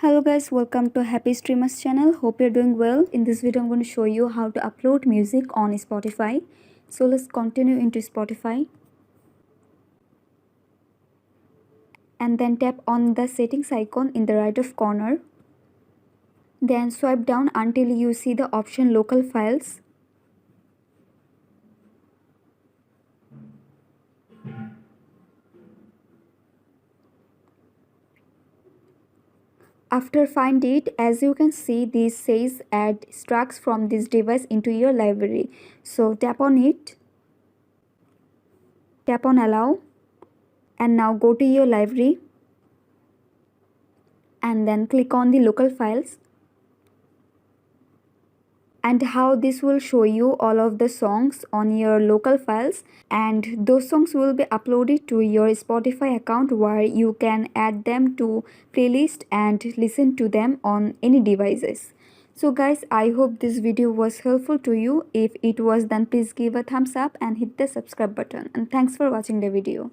Hello guys, welcome to Happy Streamers channel. Hope you're doing well. In this video I'm going to show you how to upload music on Spotify. So let's continue into Spotify and then tap on the settings icon in the right of corner. Then swipe down until you see the option local files. After find it, as you can see, this says add tracks from this device into your library. So tap on it, tap on allow, and now go to your library and then click on the local files. And how this will show you all of the songs on your local files, and those songs will be uploaded to your Spotify account where you can add them to playlist and listen to them on any devices. So guys, I hope this video was helpful to you. If it was, then please give a thumbs up and hit the subscribe button, and thanks for watching the video.